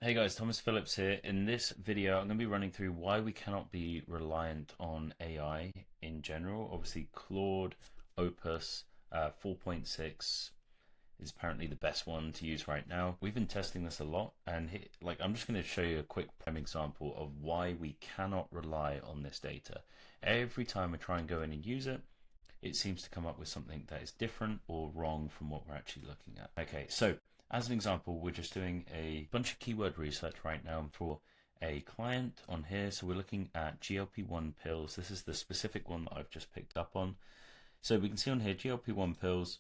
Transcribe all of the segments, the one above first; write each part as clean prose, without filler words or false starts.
Hey guys, Thomas Phillips here. In this video, I'm going to be running through why we cannot be reliant on AI in general. Obviously, Claude Opus 4.6 is apparently the best one to use right now. We've been testing this a lot, and I'm just going to show you a quick prime example of why we cannot rely on this data. Every time I try and go in and use it, it seems to come up with something that is different or wrong from what we're actually looking at. Okay, so as an example, we're just doing a bunch of keyword research right now for a client on here. So we're looking at GLP-1 pills. This is the specific one that I've just picked up on. So we can see on here GLP-1 pills,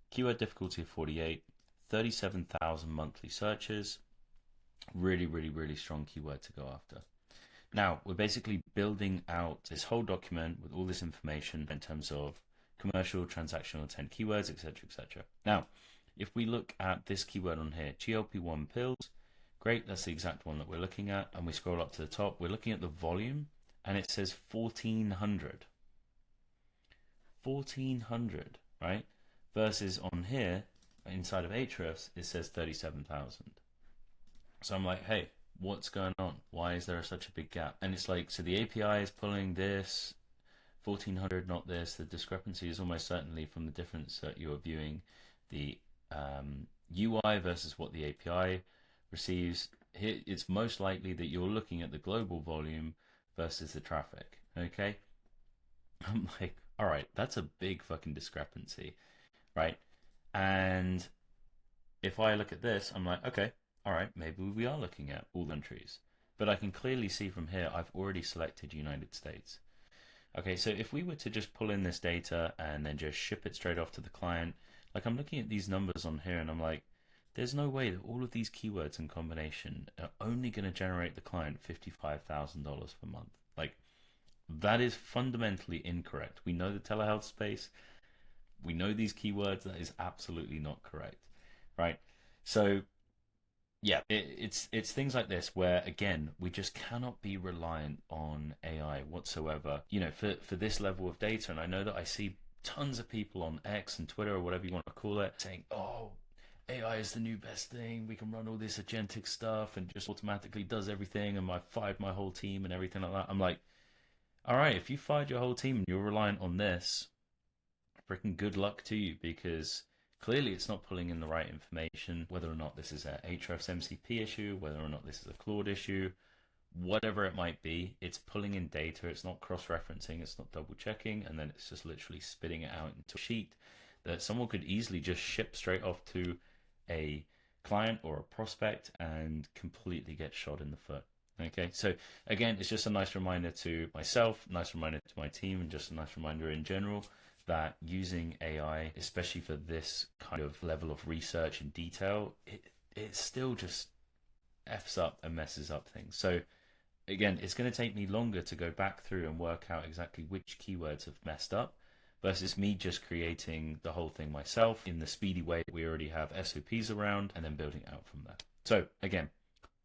keyword difficulty of 48, 37,000 monthly searches. Really strong keyword to go after. Now, we're basically building out this whole document with all this information in terms of commercial, transactional intent keywords, etc., etc. Now, if we look at this keyword on here, GLP-1 pills, great, that's the exact one that we're looking at. And we scroll up to the top, we're looking at the volume, and it says 1,400. 1,400, right? Versus on here, inside of Ahrefs, it says 37,000. So I'm like, hey, what's going on? Why is there such a big gap? And it's like, so the API is pulling this 1,400, not this. The discrepancy is almost certainly from the difference that you're viewing the UI versus what the API receives. Here, it's most likely that you're looking at the global volume versus the traffic. Okay, I'm like, all right, that's a big fucking discrepancy, right? And if I look at this, I'm like, okay, all right, maybe we are looking at all countries. But I can clearly see from here, I've already selected United States. Okay, so if we were to just pull in this data and then just ship it straight off to the client, like I'm looking at these numbers on here and I'm like, there's no way that all of these keywords in combination are only going to generate the client $55,000 per month. Like, that is fundamentally incorrect. We know the telehealth space. We know these keywords. That is absolutely not correct, right? So yeah, it's things like this where again we just cannot be reliant on AI whatsoever. You know, for this level of data, and I know that I see tons of people on X and Twitter or whatever you want to call it saying, "Oh, AI is the new best thing. We can run all this agentic stuff and just automatically does everything." And I fired my whole team and everything like that. I'm like, all right, if you fired your whole team and you're reliant on this, freaking good luck to you, because clearly it's not pulling in the right information, whether or not this is a Ahrefs MCP issue, whether or not this is a Claude issue, whatever it might be, it's pulling in data, it's not cross-referencing, it's not double-checking, and then it's just literally spitting it out into a sheet that someone could easily just ship straight off to a client or a prospect and completely get shot in the foot. Okay, so again, it's just a nice reminder to myself, nice reminder to my team, and just a nice reminder in general that using AI, especially for this kind of level of research and detail, it still just F's up and messes up things. So again, it's going to take me longer to go back through and work out exactly which keywords have messed up versus me just creating the whole thing myself in the speedy way that we already have SOPs around and then building it out from there. So again,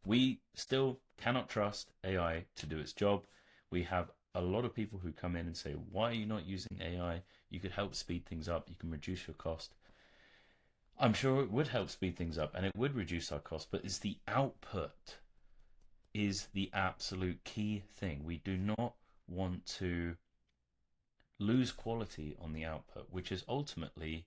we still cannot trust AI to do its job. We have a lot of people who come in and say, why are you not using AI? You could help speed things up. You can reduce your cost. I'm sure it would help speed things up and it would reduce our cost, but it's the output is the absolute key thing. We do not want to lose quality on the output, which is ultimately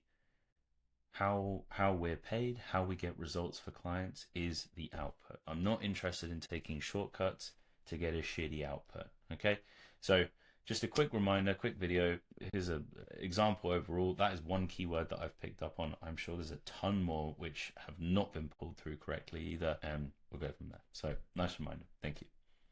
how we're paid, how we get results for clients is the output. I'm not interested in taking shortcuts to get a shitty output. Okay, so just a quick reminder, quick video. Here's an example overall. That is one keyword that I've picked up on. I'm sure there's a ton more which have not been pulled through correctly either, and we'll go from there. So nice reminder. Thank you.